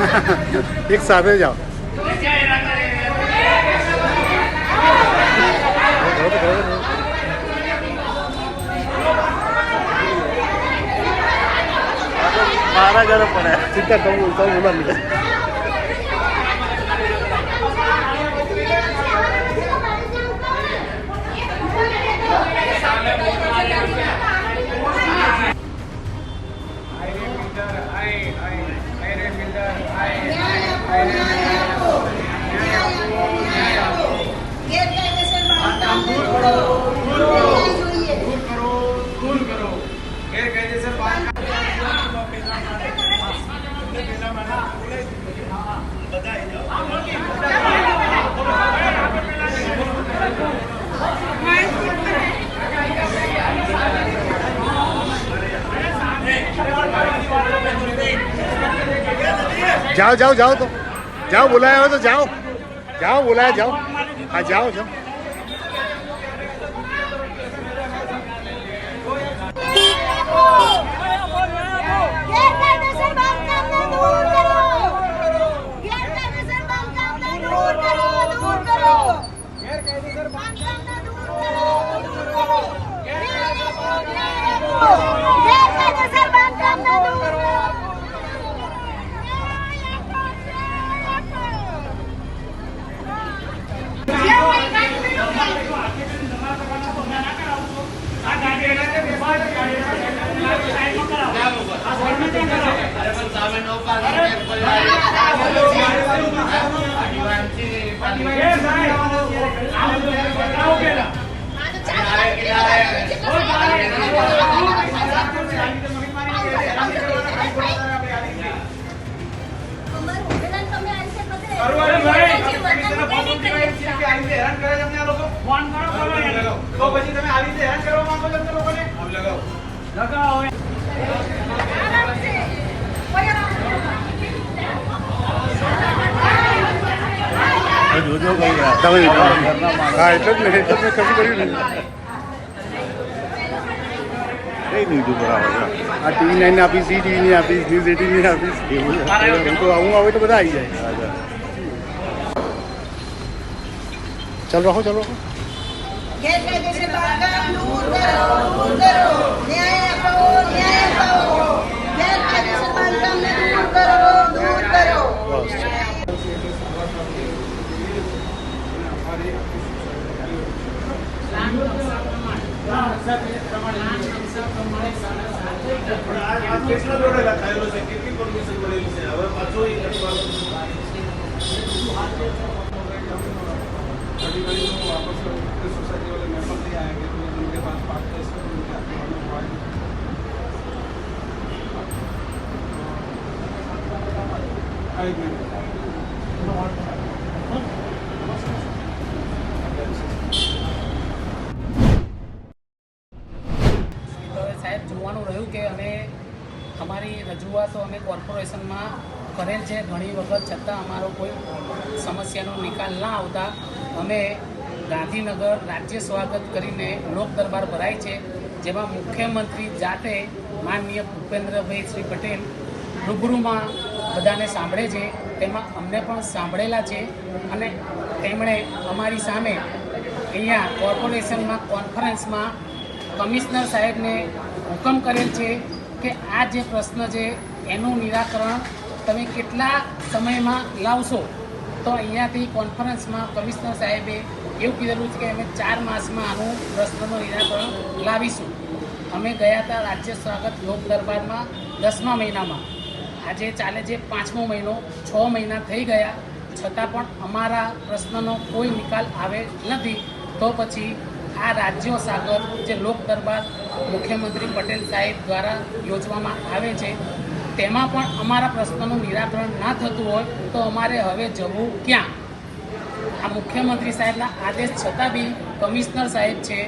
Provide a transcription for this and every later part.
एक साथ जाओ। मारा गर्म पड़ा है चिंता तो बोला नहीं जाओ जाओ जाओ तो जाओ बुलाया हो तो जाओ जाओ बुलाया जाओ हाँ जाओ जाओ जो हाँ એટલે જ નહીં કશું કર્યું નહીં નહીં જો બરાબર આ TV9 ની આપીશ CTV ની આપીશ ન્યૂઝ 18 ની આપીશ એવું તો હું આવે તો બધા આવી જાય ચાલ રહો ચાલો ગેરકાયદેસર બાંધકામ દૂર કરો ન્યાય અપાવો ગેરકાયદેસર બાંધકામને દૂર કરો સાહેબ જોવાનું રહ્યું કે અમે અમારી રજૂઆતો અમે કોર્પોરેશનમાં કરેલ છે ઘણી વખત છતાં અમારો કોઈ સમસ્યાનો નિકાલ ના આવતા અમે ગાંધીનગર રાજ્ય સ્વાગત કરીને લોક દરબાર ભરાય છે જેમાં મુખ્યમંત્રી જાતે માનનીય ભૂપેન્દ્રભાઈ શ્રી પટેલ રૂબરૂમાં બધાને સાંભળે છે તેમાં અમને પણ સાંભળેલા છે અને તેમણે અમારી સામે અહીંયા કોર્પોરેશનમાં કોન્ફરન્સમાં કમિશનર સાહેબને હુકમ કરેલ છે કે આ જે પ્રશ્ન છે એનું નિરાકરણ તમે કેટલા સમયમાં લાવશો તો અહીંયાથી કોન્ફરન્સમાં કમિશનર સાહેબે એવું કીધેલું છે કે અમે 4 માસમાં આનું પ્રશ્નનું નિરાકરણ લાવીશું અમે ગયા હતા રાજ્ય સ્વાગત લોક દરબારમાં 10મા મહિનામાં આજે ચાલે છે 5મો મહિનો 6 મહિના થઈ ગયા છતાં પણ અમારા પ્રશ્નનો કોઈ નિકાલ આવે નથી તો પછી આ રાજ્ય સાગર જે લોક દરબાર મુખ્યમંત્રી પટેલ સાહેબ દ્વારા યોજવામાં આવે છે તેમાં પણ અમારા પ્રશ્નનું નિરાકરણ ના થતું હોય તો અમારે હવે જવું ક્યાં આ મુખ્યમંત્રી સાહેબના આદેશ છતાં બી કમિશનર સાહેબ છે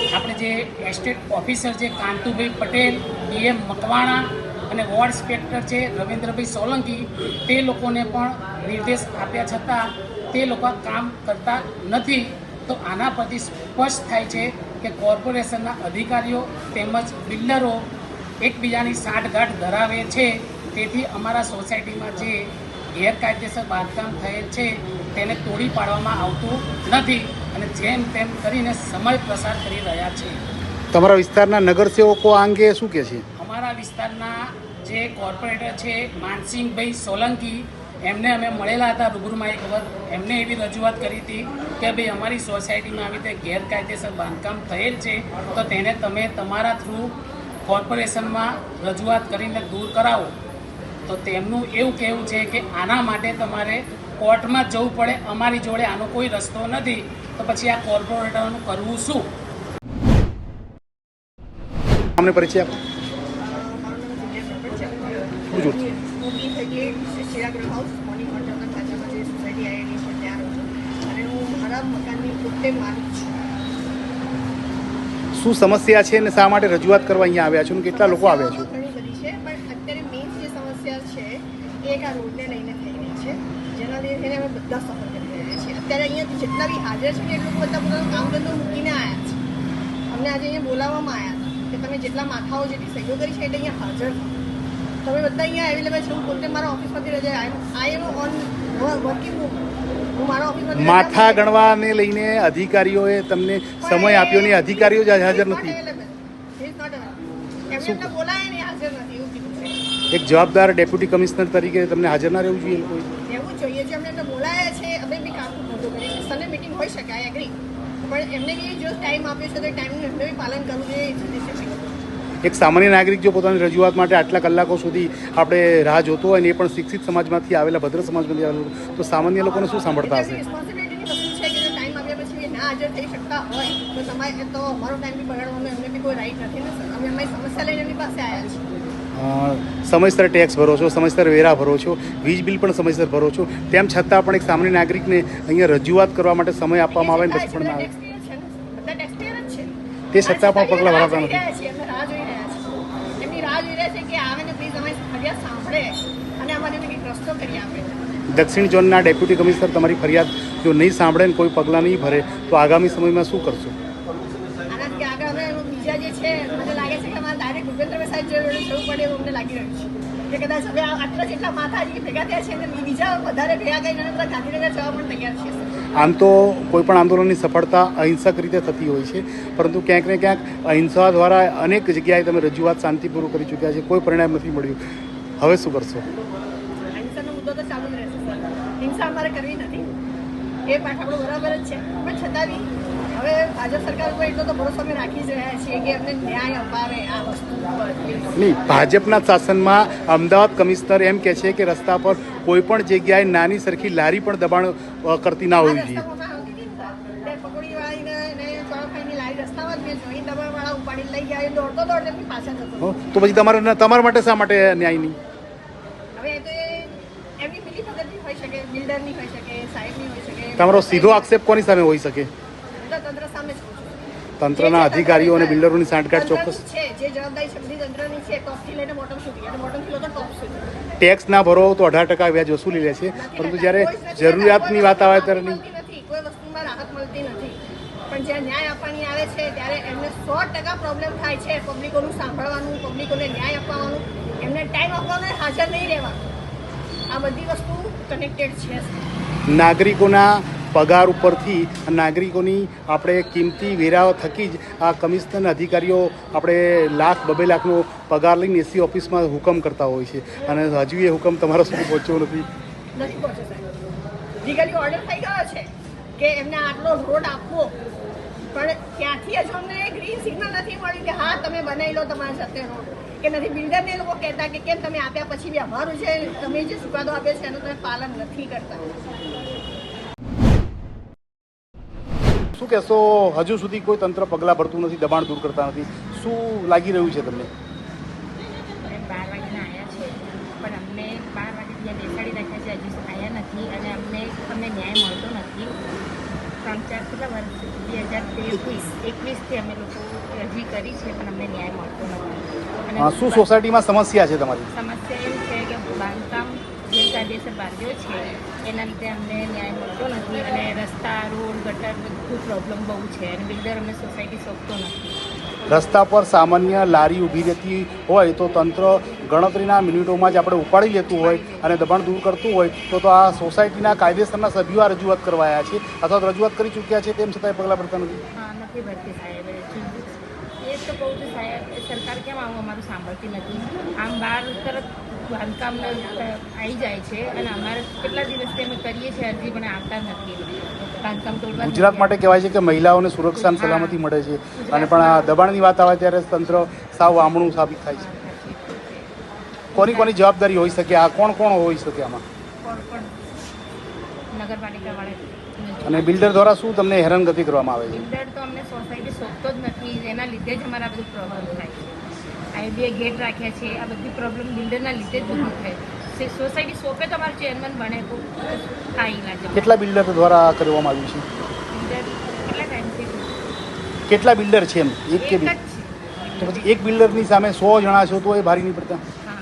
આપણે જે એસ્ટેટ ઓફિસર છે કાંતુભાઈ પટેલ DM મકવાણા અને વોર્ડ ઇન્સ્પેક્ટર છે રવિન્દ્રભાઈ સોલંકી તે લોકોને પણ નિર્દેશ આપ્યા છતાં તે લોકો કામ કરતા નથી તો આના પરથી સ્પષ્ટ થાય છે કે કોર્પોરેશનના અધિકારીઓ તેમજ બિલ્ડરો એકબીજાની સાંઠગાંઠ ધરાવે છે તેથી અમારા સોસાયટીમાં જે ગેરકાયદેસર બાંધકામ થયેલ છે તેને તોડી પાડવામાં આવતું નથી અને જેમ તેમ કરીને સમય પ્રસાર કરી રહ્યા છે. તમારા વિસ્તારના નગરસેવકો આ અંગે શું કહે છે? અમારા વિસ્તારના જે કોર્પોરેટર છે માનસિંહભાઈ સોલંકી, એમને અમે મળેલા હતા રૂબરૂમાં એક વખત. એમને એવી રજૂઆત કરી હતી કે ભાઈ અમારી સોસાયટીમાં આવી રીતે ગેરકાયદેસર બાંધકામ થયેલ છે તો તેને તમે તમારા થ્રુ કોર્પોરેશનમાં રજૂઆત કરીને દૂર કરાવો. તો તેમનું એવું કહેવું છે કે આના માટે તમારે કોર્ટમાં જવું પડે, અમારી જોડે આનો કોઈ રસ્તો નથી, તો પછી આ કોર્પોરેટરનું કરવું શું? અમને પરિચય આપો. હું બી38 શિરાગ્રહ હાઉસ મોર્નિંગ હોટલના ખાતામાં જે સોસાયટી આવેલી છે ત્યાં રહું છું અને હું મારા મકાનની પોતે મારું છું. શું સમસ્યા છે અને શા માટે રજૂઆત કરવા અહીંયા આવ્યા છો અને કેટલા લોકો આવ્યા છો? ઘણી બધી છે પણ અત્યારે મેઇન જે સમસ્યા છે એ એક આ રોડને લઈને થઈ રહી છે, જેના લીધે અમે બધા સફર કરી રહ્યા છીએ. અત્યારે અહીંયા જેટલા બી હાજર છે એ લોકો બધા પોતાનું કામ ધંધો મૂકીને આવ્યા છે. અમને આજે અહીંયા બોલાવવામાં આવ્યા હતા કે તમે જેટલા માથાઓ જેટલી સહીઓ કરી છે એટલે અહીંયા હાજર છો. તમે બધા અહીંયા અવેલેબલ છે. હું પોતે મારા ઓફિસમાંથી રજા આઈ એમ ઓન વર્કિંગ. હું મારા ઓફિસમાંથી માથા ગણવાને લઈને અધિકારીઓએ તમને સમય આપ્યો ને અધિકારીઓ જ હાજર નથી. એમને બોલાય ને હાજર નથી એવું કીધું છે. એક જવાબદાર ડેપ્યુટી કમિશનર તરીકે તમને હાજર ના રહેવું જોઈએ કોઈ? એવું જોઈએ છે. અમને બોલાયા છે, અમે બી કામ નહોતું કર્યું. સને મીટિંગ હોઈ શકે, આઈ એગ્રી, પણ એમને બી જો ટાઈમ આપ્યો છે તો ટાઈમનું એમને બી પાલન કરવું જોઈએ. એક સામાન્ય નાગરિક જો પોતાની રજૂઆત માટે આટલા કલાકો સુધી આપણે રાહ જોતો હોય ને એ પણ શિક્ષિત સમાજમાંથી આવેલા, ભદ્ર સમાજમાંથી આવેલા, તો સામાન્ય લોકોને શું સાંભળતા હશે? રિસ્પોન્સિબિલિટીની વસ્તુ છે કે જો ટાઈમ આપ્યા પછી ના હાજર થઈ શકતા હોય તો તમારે તો અમારો ટાઈમ બી બગાડવાનો એમને બી કોઈ રાઈટ નથી ને સર. અમે અમારી સમસ્યા લઈને એમની પાસે આવ્યા છીએ. સમયસર ટેક્સ ભરો છો, સમયસર વેરા ભરો છો, વીજ બિલ પણ સમયસર ભરો છો, તેમ છતાં પણ એક સામાન્ય નાગરિકને અહીંયા રજૂઆત કરવા માટે સમય આપવામાં આવે ને પછી પણ ના આવે, બધા ટેક્સપેયર જ છે. તે છતાં પણ પગલાં ભરાતા નથી. એમને રાહ જોઈ રહ્યા છે. એમની રાહ જોઈ રહ્યા છે કે આવે ને પ્લીઝ અમારી ફરિયાદ સાંભળે અને અમારે કંઈક રસ્તો કરી આપે. દક્ષિણ ઝોનના ડેપ્યુટી કમિશનર તમારી ફરિયાદ જો નહીં સાંભળે ને કોઈ પગલાં નહીં ભરે તો આગામી સમયમાં શું કરશો? આનાથી આગળ હવે બીજા જે છે મને લાગે છે કે અમારે ડાયરેક્ટ ભૂપેન્દ્રભાઈ સાહેબ જોડે જવું પડે એવું અમને લાગી રહ્યું છે કે કદાચ હવે આટલા જેટલા માથા હજી ભેગા થયા છે અને બીજા વધારે ભેગા કરીને બધા ગાંધીનગર જવા પણ તૈયાર છે. આમ તો કોઈપણ આંદોલનની સફળતા અહિંસક રીતે થતી હોય છે, પરંતુ ક્યાંક ને ક્યાંક અહિંસા દ્વારા અનેક જગ્યાએ તમે રજૂઆત શાંતિપૂર્વક કરી ચૂક્યા છે, કોઈ પરિણામ નથી મળ્યું. હવે શું કરશો? હિંસાનો મુદ્દો તો ચાલુ જ રહેશે સર. હિંસા અમારે કરવી નથી, એ પાઠ આપણો બરાબર જ છે, પણ છતાં બી હવે ભાજપ સરકાર ઉપર એટલો તો ભરોસો અમે રાખી જ રહ્યા છીએ કે અમને ન્યાય અપાવે આ વસ્તુ ઉપર. નહીં, ભાજપના શાસનમાં અમદાવાદ કમિશનર એમ કહે છે કે રસ્તા પર કોઈ પણ જગ્યાએ નાની સરખી લારી પણ દબાણ કરતી ના હોવી જોઈએ. પકોડીવાળીને ચોળાફાઈની લારી રસ્તામાં જ મેં જોઈ, દબાણવાળા ઉપાડી લઈ ગયા, દોડતો એમની પાછળ જતો. તો પછી તમારા માટે શા માટે ન્યાય નહીં? હવે એ તો એમની મિલી ભગતની હોઈ શકે, બિલ્ડરની હોઈ શકે, સાહેબની હોઈ શકે. તમારો સીધો આક્ષેપ કોની સામે હોઈ શકે? તંત્ર સામે જ કહું છું. તંત્રના અધિકારીઓ અને બિલ્ડરોની સાંઠગાંઠ ચોક્કસ છે. જે જવાબદારી છે બધી તંત્રની છે, ટોપથી લઈને બોટમ સુધી, અને બોટમથી લો તો ટોપ સુધી. ટેક્સ ના ભરો તો 18% વ્યાજ વસૂલી લે છે, પરંતુ જ્યારે જરૂરિયાતની વાત આવે ત્યારે નહીં. કોઈ વસ્તુમાં રાહત મળતી નથી, પણ જ્યાં ન્યાય આપવાની આવે છે ત્યારે એમને 100% પ્રોબ્લેમ થાય છે. પબ્લિકોનું સાંભળવાનું, પબ્લિકોને ન્યાય આપવાનું, એમને ટાઈમ આપવાનો, હાજર નહીં રહેવાનું, આ બધી વસ્તુ કનેક્ટેડ છે. નાગરિકોના પગાર ઉપરથી નાગરિકોની આપણે કિંમતી વેરાઓ થકી જ આ કમિશનરના અધિકારીઓ આપણે લાખ 2 લાખનો પગાર લઈને એસી ઓફિસમાં હુકમ કરતા હોય છે, અને હજુ એ હુકમ તમારા સુધી પહોંચ્યો નથી. પહોંચે સાહેબ. લીગલી ઓર્ડર થઈ ગયો છે કે એમને આટલો રોડ આપવો, પણ ત્યાંથી હજુ અમને ગ્રીન સિગ્નલ નથી મળ્યું કે હા તમે બનાવી લો તમારી સાથે રોડ, કે નથી. બિલ્ડરને લોકો કહેતા કે કેમ તમે આપ્યા પછી બી અમારું છે, તમે જે ચુકાદો આપ્યો છે એનું તમે પાલન નથી કરતા. શું કહેશો? હજુ સુધી કોઈ તંત્ર પગલાં ભરતું નથી, દબાણ દૂર કરતા નથી, શું લાગી રહ્યું છે તમને? 12 વાગ્યાના આવ્યા છે, પણ અમને 12 વાગે ત્યાં બેસાડી રાખ્યા છે, હજુ આવ્યા નથી, અને અમને ન્યાય મળતો નથી. 3-4 કેટલા વર્ષ 2021થી અમે લોકો અરજી કરી છે, પણ અમને ન્યાય મળતો નથી. અને શું સોસાયટીમાં સમસ્યા છે તમારી? સમસ્યા એમ છે કે બાંધકામ ગેરકાયદેસર બાંધ્યો છે, એના લીધે અમને ન્યાય મળતો નથી, અને રસ્તા, રોડ, ગટર બધું પ્રોબ્લેમ બહુ છે, અને બિલ્ડર અમને સોસાયટી સોંપતો નથી. રસ્તા પર સામાન્ય લારી ઊભી રહેતી હોય તો તંત્ર ગણતરીના મિનિટોમાં જ આપણે ઉપાડી લેતું હોય અને દબાણ દૂર કરતું હોય તો આ સોસાયટીના કાયદેસરના સભ્યો આ રજૂઆત કરવા આવ્યા છે અથવા તો રજૂઆત કરી ચૂક્યા છે તેમ છતાંય પગલાં ભરતા નથી. હા, નથી ભરતી સાહેબ. એ જ તો કહું છું સાહેબ, સરકાર કેમ આવું અમારું સાંભળતી નથી. આમ બહાર તરફ બાંધકામ આવી જાય છે અને અમારે કેટલા દિવસથી અમે કરીએ છીએ અરજી પણ આવતા નથી. બાંધકામ તોડવા ગુજરાત માટે કહેવાય છે કે મહિલાઓને સુરક્ષા અને સલામતી મળે છે અને પણ આ દબાણની વાત આવે ત્યારે તંત્ર સાવ વામણું સાબિત થાય છે. કોની કોની જવાબદારી હોઈ શકે? આ કોણ કોણ હોઈ શકે આમાં? પણ નગરપાલિકાવાળા અને બિલ્ડર દ્વારા શું તમને હેરાનગતિ કરવામાં આવે છે? બિલ્ડર તો અમને સોસાયટી શોધતો જ નથી. એના લીધે જ અમારા બધું પ્રોબ્લેમ થાય છે. આ બે ગેટ રાખ્યા છે, આ બધી પ્રોબ્લેમ બિલ્ડરના લીધે જ બધું થાય. સોસાયટી સોંપે તો અમારું ચેરમેન બને તો થાય ઇલાજ. કેટલા બિલ્ડર દ્વારા આ કરવામાં આવ્યું છે? બિલ્ડર કેટલા ટાઈમથી કેટલા બિલ્ડર છે એમ? એક કે એક જ બે? છે. તો પછી એક બિલ્ડરની સામે 100 જણા છો તો એ ભારી નહીં પડતા? હા,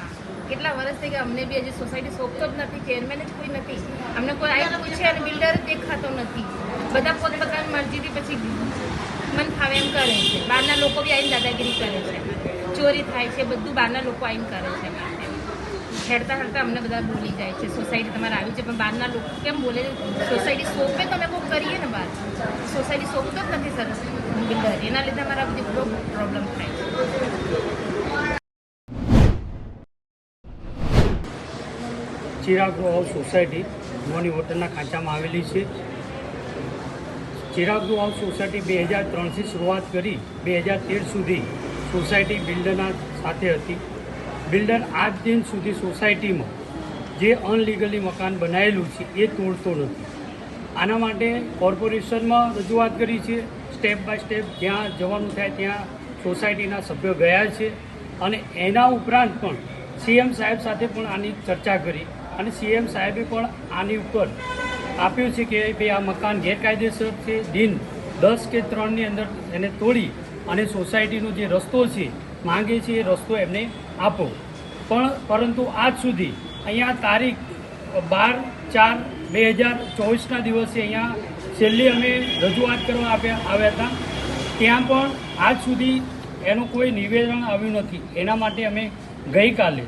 કેટલા વર્ષથી કે અમને બી હજી સોસાયટી સોંપતો જ નથી, ચેરમેન જ કોઈ નથી. અમને કોઈ આવી પૂછે અને બિલ્ડર જ દેખાતો નથી. બધા પોતપોતાની મરજીથી પછી મન ફાવે એમ કરે છે. બહારના લોકો બી આવીને દાદાગીરી કરે છે, ચોરી થાય છે, બધું બહારના લોકો આવીને કરે છે. હેડતા હેડતા અમને બધા બોલી જાય છે સોસાયટી તમારે આવી છે, પણ બહારના લોકો કેમ બોલે? સોસાયટી સોંપે તો અમે કોઈ કરીએ ને બહાર. સોસાયટી સોંપતો જ નથી સરસ બિલ્ડર, એના લીધે અમારા બધી પ્રોબ્લેમ થાય છે. Chirag grow house society Mouni હોટલના ખાંચામાં આવેલી છે. ચિરાગ ગ્રો હાઉસ સોસાયટી 2003થી શરૂઆત કરી 2013 સુધી સોસાયટી બિલ્ડરના સાથે હતી. બિલ્ડર આજ દિન સુધી સોસાયટીમાં જે અનલીગલી મકાન બનાવેલું છે એ તોડતો નથી. આના માટે કોર્પોરેશનમાં રજૂઆત કરી છે. સ્ટેપ બાય સ્ટેપ જ્યાં જવાનું થાય ત્યાં સોસાયટીના સભ્યો ગયા છે અને એના ઉપરાંત પણ સીએમ સાહેબ સાથે પણ આની ચર્ચા કરી અને સીએમ સાહેબે પણ આની ઉપર આપ્યું છે કે ભાઈ આ મકાન ગેરકાયદેસર છે, દિન 10 કે 3ની અંદર એને તોડી અને સોસાયટીનો જે રસ્તો છે માંગે છે એ રસ્તો એમને આપો. પરંતુ આજ સુધી અહીંયા તારીખ 12/4/2024ના દિવસે અહીંયા છેલ્લી અમે રજૂઆત કરવા આવ્યા હતા, ત્યાં પણ આજ સુધી એનું કોઈ નિવેદન આવ્યું નથી. એના માટે અમે ગઈકાલે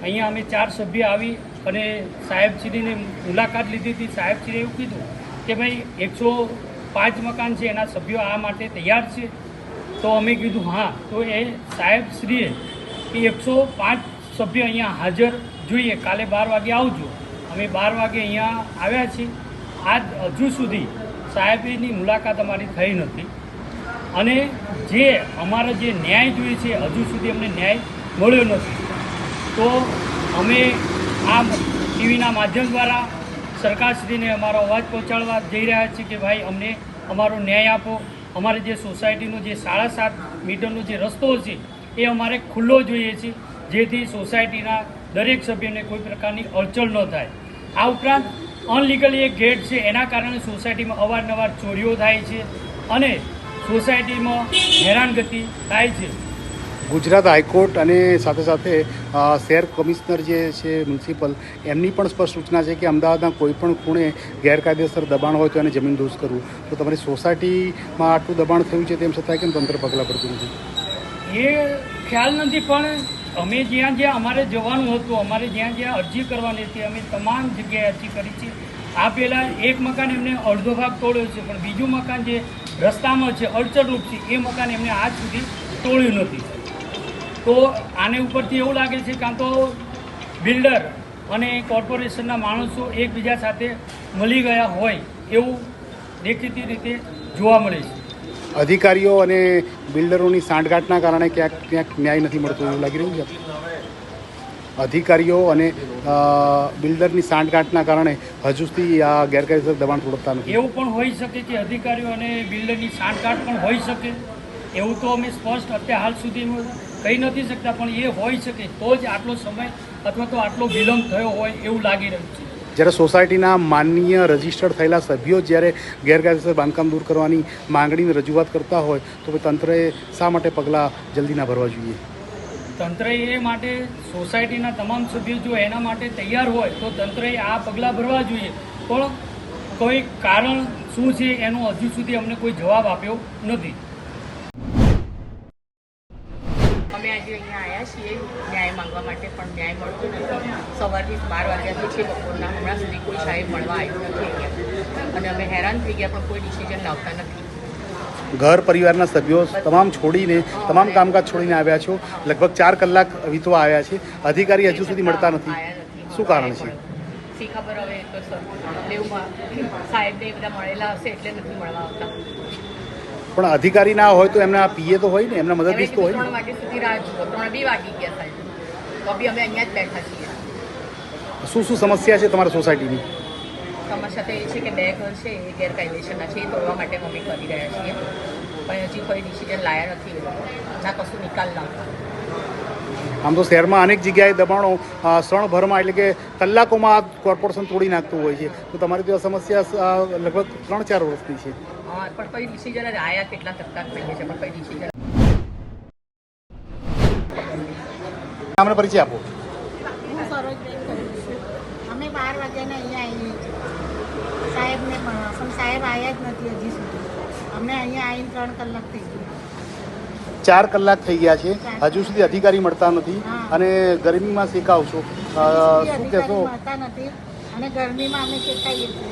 અહીંયા અમે 4 સભ્ય આવી અને સાહેબશ્રીને મુલાકાત લીધી હતી. સાહેબશ્રીએ એવું કીધું કે ભાઈ 105 મકાન છે, એના સભ્યો આ માટે તૈયાર છે. તો અમે કીધું હા. તો એ સાહેબશ્રીએ કે 105 સભ્ય અહીંયા હાજર જોઈએ, કાલે 12 વાગે આવજો. અમે 12 વાગે અહીંયા આવ્યા છીએ. આજ હજુ સુધી સાહેબની મુલાકાત અમારી થઈ નથી અને જે અમારે જે ન્યાય જોઈએ છે હજુ સુધી અમને ન્યાય મળ્યો નથી. તો અમે આ ટીવીના માધ્યમ દ્વારા સરકારશ્રીને અમારો અવાજ પહોંચાડવા જઈ રહ્યા છીએ કે ભાઈ અમને અમારો ન્યાય આપો. અમારે જે સોસાયટીનો જે 7.5 મીટરનો જે રસ્તો છે એ અમારે ખુલ્લો જોઈએ છે, જેથી સોસાયટીના દરેક સભ્યને કોઈ પ્રકારની અડચણ ન થાય. આ ઉપરાંત અનલીગલી એક ગેટ છે, એના કારણે સોસાયટીમાં અવારનવાર ચોરીઓ થાય છે અને સોસાયટીમાં હેરાનગતિ થાય છે. ગુજરાત હાઈકોર્ટ અને સાથે સાથે શહેર કમિશનર જે છે મ્યુનિસિપલ, એમની પણ સ્પષ્ટ સૂચના છે કે અમદાવાદના કોઈ પણ ખૂણે ગેરકાયદેસર દબાણ હોય તો એને જમીન દોષ કરવું. તો તમારી સોસાયટીમાં આટલું દબાણ થયું છે તેમ છતાં કેમ તંત્ર પગલાં ભરતું નથી? એ ખ્યાલ નથી, પણ અમે જ્યાં જ્યાં અમારે જવાનું હતું, અમારે જ્યાં જ્યાં અરજી કરવાની હતી, અમે તમામ જગ્યાએ અરજી કરી છે. આ પહેલાં એક મકાન એમને અડધો ભાગ તોડ્યો છે, પણ બીજું મકાન જે રસ્તામાં છે, અડચણરૂપ છે, એ મકાન એમને આજ સુધી તોડ્યું નથી. તો આને ઉપરથી એવું લાગે છે કાં તો બિલ્ડર અને કોર્પોરેશનના માણસો એકબીજા સાથે મળી ગયા હોય એવું દેખીતી રીતે જોવા મળે છે. અધિકારીઓ અને બિલ્ડરોની સાંઠગાંઠના કારણે ક્યાંક ક્યાંક ન્યાય નથી મળતો એવું લાગી રહ્યું છે. અધિકારીઓ અને બિલ્ડરની સાંઠગાંઠના કારણે હજુ સુધી આ ગેરકાયદેસર દબાણ તોડતા નથી. એવું પણ હોઈ શકે કે અધિકારીઓ અને બિલ્ડરની સાંઠગાંઠ પણ હોઈ શકે. એવું તો અમે સ્પષ્ટ અત્યારે હાલ સુધી કહી નથી શકતા, પણ એ હોઈ શકે તો જ આટલો સમય અથવા તો આટલો વિલંબ થયો હોય એવું લાગી રહ્યું છે. જ્યારે સોસાયટીના માનનીય રજીસ્ટર્ડ થયેલા સભ્યો જ્યારે ગેરકાયદેસર બાંધકામ દૂર કરવાની માંગણીની રજૂઆત કરતા હોય તો તંત્રએ શા માટે પગલાં જલ્દી ના ભરવા જોઈએ? તંત્રએ એ માટે સોસાયટીના તમામ સભ્યો જો એના માટે તૈયાર હોય તો તંત્રએ આ પગલાં ભરવા જોઈએ, પણ કોઈ કારણ શું છે એનો હજુ સુધી અમને કોઈ જવાબ આપ્યો નથી. અમે આજે અહીંયા આવ્યા છીએ ન્યાય માંગવા માટે પણ ન્યાય મળતો નથી. સવારથી 12 વાગ્યાથી છે બપોરના, હમણાં સુધી કોઈ સાહેબ મળવા આવ્યું નથી અહીંયા અને અમે હેરાન થઈ ગયા પણ કોઈ ડિસિઝન લાવતા નથી. ઘર પરિવારના સભ્યો તમામ છોડીને તમામ કામકાજ છોડીને આવ્યા છો. લગભગ 4 કલાક વીતવા આવ્યા છે. અધિકારી હજુ સુધી મળતા નથી. આયા નથી. શું કારણ છે? શી ખબર હવે તો સર દેવમાં સાહેબને એ બધા મળેલા હશે એટલે નથી મળવા આવતા. પણ અધિકારી ના હોય તો એમના પીએ તો હોય ને, એમના મદદનીશ તો હોય 3 ને. વાગ્યા સુધી રાહ જુઓ, 3 વાગી ગયા સાહેબ, તો બી અમે અહીંયા જ બેઠા છીએ. શું શું સમસ્યા છે તમારા સોસાયટીની? સમસ્યા તો એ છે કે 2 ઘર છે એ ગેરકાયદેસરના છે, એ તોડવા માટે અમે કરી રહ્યા છીએ પણ હજી કોઈ ડિસિઝન લાયા નથી એ લોકો, ના કશું નિકાલ લાવતા. આમ તો શહેરમાં અનેક જગ્યાએ દબાણો ક્ષણભરમાં એટલે કે કલાકોમાં કોર્પોરેશન તોડી નાખતું હોય છે. તો તમારી તો આ સમસ્યા લગભગ 3-4 વર્ષની છે. હા પણ કોઈ ડિસિઝન જ આયા કેટલા તકતા થઈએ છે પણ કોઈ ડિસિઝન. નામનો પરિચય આપો. હું સરોજબેન કરું છું. અમે 12 વાગ્યાના અહીંયા આવીએ છીએ સાહેબને મળવા, પણ સાહેબ આવ્યા જ નથી હજી સુધી. અમને અહીંયા આવીને 3 કલાક થઈ ગઈ. 4 કલાક થઈ ગયા છે, હજુ સુધી અધિકારી મળતા નથી હા. અને ગરમીમાં શેકાવ છો. શું અધિકારી કહેશો? મળતા નથી અને ગરમીમાં અમે શેકાઈએ છીએ.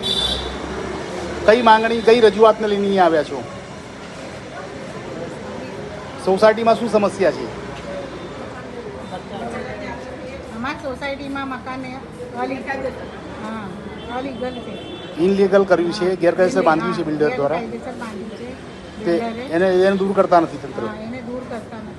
કઈ માંગણી, કઈ રજૂઆતને લઈને અહીંયા આવ્યા છો? સોસાયટીમાં શું સમસ્યા છે? અમારી સોસાયટીમાં મકાન અલીગલ, હા અલીગલ છે. ઇનલીગલ કર્યું છે, ગેરકાયદેસર બાંધ્યું છે બિલ્ડર દ્વારા. ગેરકાયદેસર બાંધ્યું છે તે બિલ્ડરે. એને દૂર કરતા નથી તંત્ર. હા, એને દૂર કરતા નથી.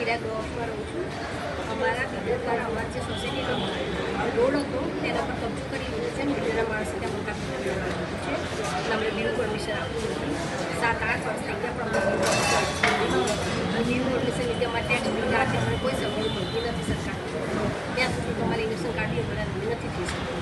ચિરાગ રોડમાં રહું છું. અમારા બિલ્ડર દ્વારા અમારી જે સોસાયટીનો રોડ હતો તેના પર કબજો કરી લીધો છે. બિલ્ડરના માણસે ત્યાં મોટા છે અને અમને બિલ પરમિશન આપ્યું નથી. 7-8 વર્ષ થઈ ગયા પણ અમને બિલ પરમિશન લીધે અમારે ટેક્સ બિલ રાખે અમને કોઈ સગવડ મળતી નથી સરકાર. ત્યાં સુધી તમારી ઇલેક્શન કાઢી અમારા નથી થઈ શકતું.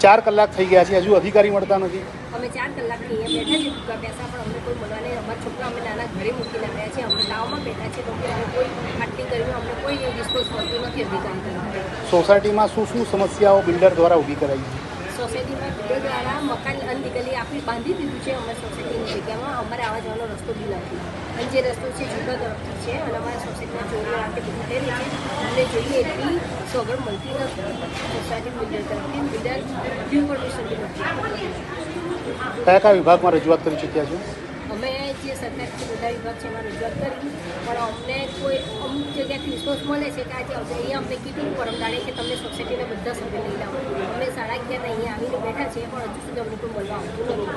4 કલાક થઈ ગયા છે, હજુ અધિકારી મળતા નથી. અમે 4 કલાકથી અહીંયા બેઠા છીએ, ભૂખા બેસા પણ અમને કોઈ મળવા નહીં. અમારા છોકરા અમે નાના ઘરે મૂકીને આવ્યા છીએ. અમે તાવમાં બેઠા છીએ તો અમને કોઈ આટલી ગરમી અમને કોઈ રિસ્પોન્સ મળતું નથી અધિકારી તરફથી. સોસાયટીમાં શું શું સમસ્યાઓ બિલ્ડર દ્વારા ઊભી કરાઈ છે? સોસાયટીમાં બિલ્ડર દ્વારા મકાન અનલીગલી આપી બાંધી દીધું છે. અમારી સોસાયટીની જગ્યામાં અમારે આવવા જવાનો રસ્તો બી નથી. અને જે રસ્તો છે જુદા તરફથી છે અને અમારા સોસાયટીમાં ચોરીઓ રાતે બધું થઈ રહી છે. અમને જોઈએ એટલી સગવડ મળતી નથી સોસાયટી બિલ્ડર તરફથી. બિલ્ડર બિલ પરમિશન બી નથી. કયા વિભાગમાં રજૂઆત કરી ચૂક્યા છો? અમે જે સરકારથી બધા વિભાગ છે એમાં રજૂઆત કરી પણ અમને કોઈ અમુક જગ્યાથી રિસ્પોન્સ મળે છે કે આજે અહીંયા અમને કીધું પરમદાડે કે તમને સોસાયટીના બધા સભ્ય લઈ આવો. અમે 11:30 અહીંયા આવીને બેઠા છીએ પણ હજુ સુધી અમને કોઈ મળવા આવતું નથી.